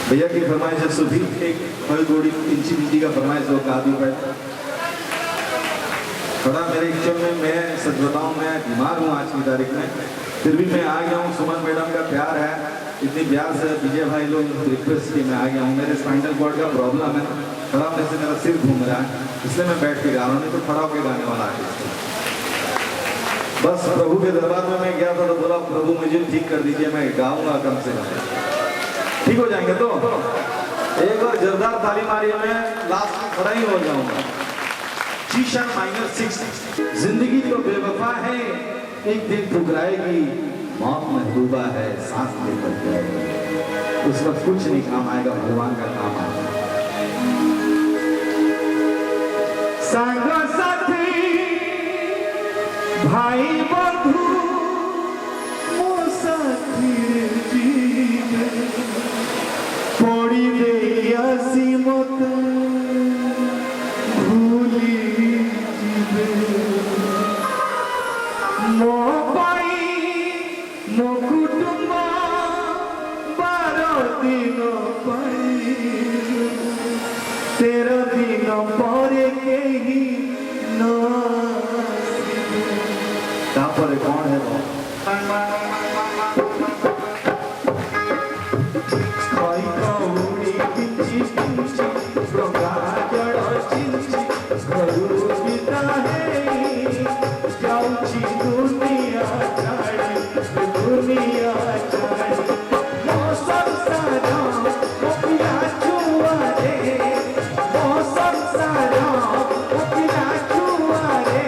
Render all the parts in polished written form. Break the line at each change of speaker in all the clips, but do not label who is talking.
भैया की फरमाइश है सुधी एक फल गोड़ी इंची बिंची का फरमाइश हो कादू पर थोड़ा मेरे एक्चुअल में मैं सच बताऊं मैं बीमार हूँ आज की तारीख में, फिर भी मैं आ गया हूँ। सुमन मैडम का प्यार है, इतनी प्यार से विजय भाई लोग रिक्वेस्ट की मैं आ गया हूँ। मेरे स्पाइनल कॉर्ड का प्रॉब्लम है, खड़ा होने से मेरा सिर घूम रहा है, इसलिए मैं बैठ के गा रहा हूँ, नहीं तो खड़ा होकर गाने वाला है। बस प्रभु के दरबार में मैं गया था तो बोला प्रभु मुझे ठीक कर दीजिए, मैं गाऊंगा कम से कम ठीक हो जाएंगे। तो एक बार जोरदार ताली मारिए, मैं लास्ट में खड़ा ही हो जाऊंगा। शीशा माइनर 6। जिंदगी तो बेवफा है, एक दिन ठुकराएगी, मौत महबूबा है, सांस लेकर जाएगी, उस वक्त कुछ नहीं काम आएगा, भगवान का काम आएगा।
सागा साथी भाई बंधु मो साथी जीवे पड़ी दे आसी मत भूली जीवे मो पाई मो कुटुंब 12 दिन पाई 13 दिन परे केही न
तापर कौन है वो?
खाई कौड़ी किंची किंची रोगा जड़ चिंची घरू पिता है जाऊची दुनिया छाड़ी दुनिया छाड़ी मौसम सारा पिया छुआ रे मौसम सारा पिया छुआ रे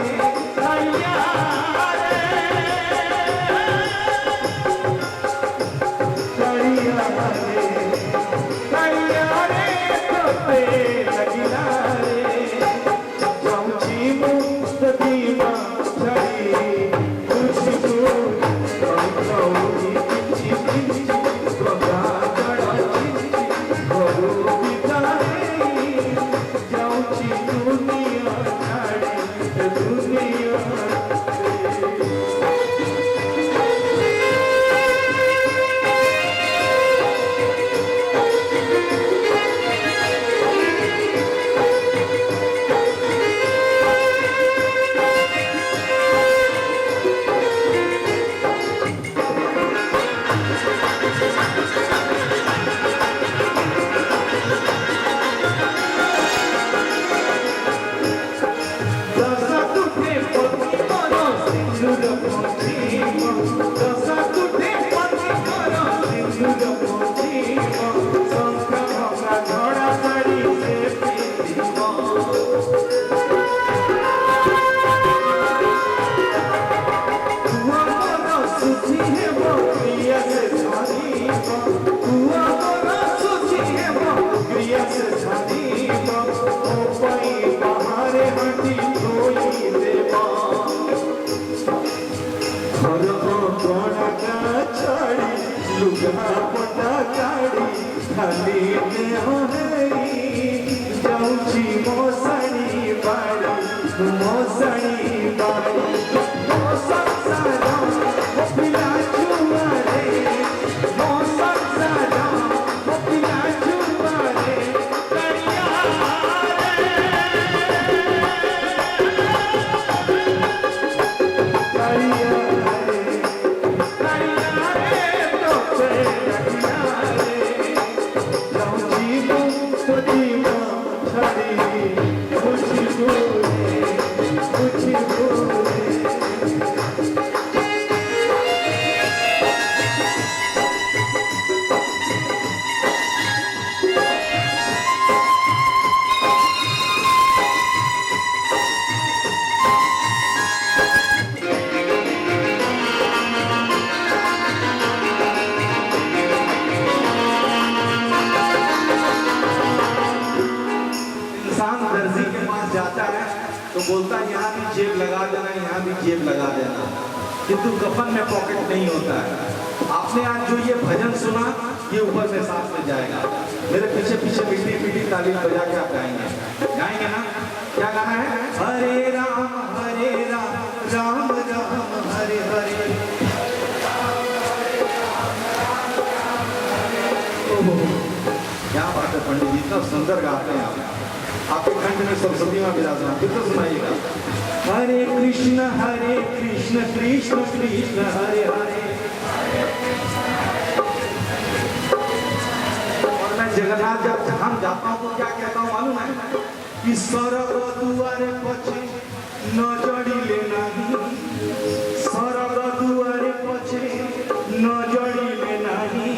तो बोलता यहाँ भी जेब लगा देना, यहाँ भी जेब लगा देना, किंतु कफन में पॉकेट नहीं होता है। आपने आज जो ये भजन सुना, ये ऊपर से सांस में जाएगा। मेरे पीछे पीछे मीठी मीठी ताली बजा के आप गाएंगे ना? क्या गाना है? हरे राम राम राम हरे हरे। क्या बात है पंडित जी, इतना सुंदर गाते हैं आप। आपके कंठ में सरस्वती माँ विराजमान, फिर तो सुनाइएगा।
हरे कृष्ण कृष्ण कृष्ण हरे हरे।
और मैं जगन्नाथ जब धाम जाता हूँ तो क्या कहता हूँ मालूम है
कि सरग दुआरे पछे न जड़िले नाही, सरग दुआरे पछे न जड़िले नाही,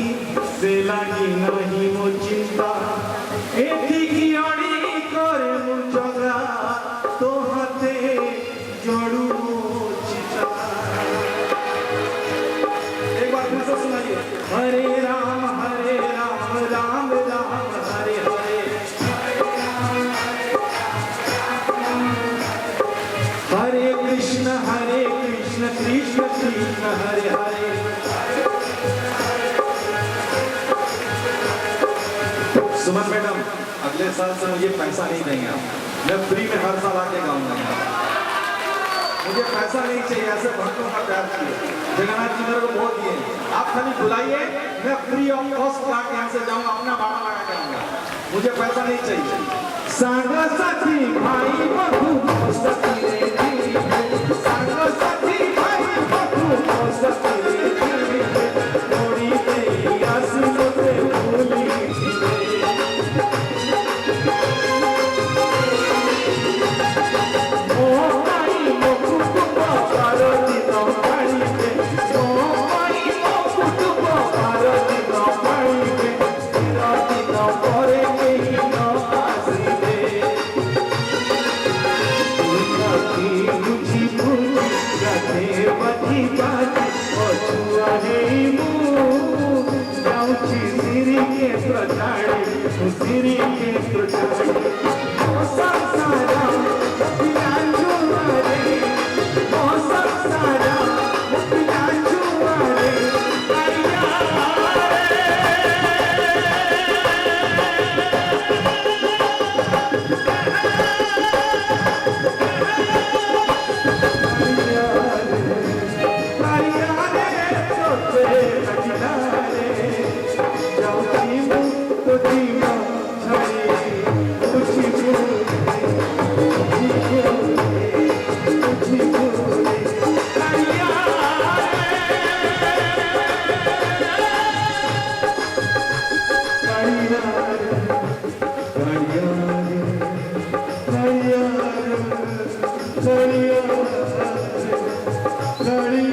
से लागी नहीं मो चिंता, एथिकी अड़ी करे मु जगा, तो हाथे जड़ू मो चिता।
एक बार फिर से सुनाइए।
हरे राम राम राम हरे हरे। हरे कृष्ण कृष्ण कृष्ण हरे हरे।
सुमन मैडम, अगले साल से मुझे पैसा नहीं देंगे आप, मैं फ्री में हर साल आके गाऊंगा। मुझे पैसा नहीं चाहिए, ऐसे भक्तों का प्यार चाहिए। जगन्नाथ जी मेरे को बहुत दिए, आप खाली बुलाइए, मैं फ्री ऑफ कॉस्ट गा के यहाँ से जाऊंगा, अपना भाड़ा लगा के आऊंगा। मुझे पैसा नहीं चाहिए।
संग साथी भाई बंधु सती रे जी, संग साथी भाई बंधु सती रे जी, थोड़ी तेरी आसी मोते भूली रे। ओ माई मुकुट पार्वती तो पाई के, ओ माई मुकुट पार्वती तो पाई के, राती तो करे के ही न आसी रे। मुझी भूली गाते बची बाजी पछुआ हे मु, जाऊची सिरी के प्रचारे, सिरी के प्रचारे। ओ संसारा पिया जुआरे, ओ संसारा पिया जुआरे, आया Hare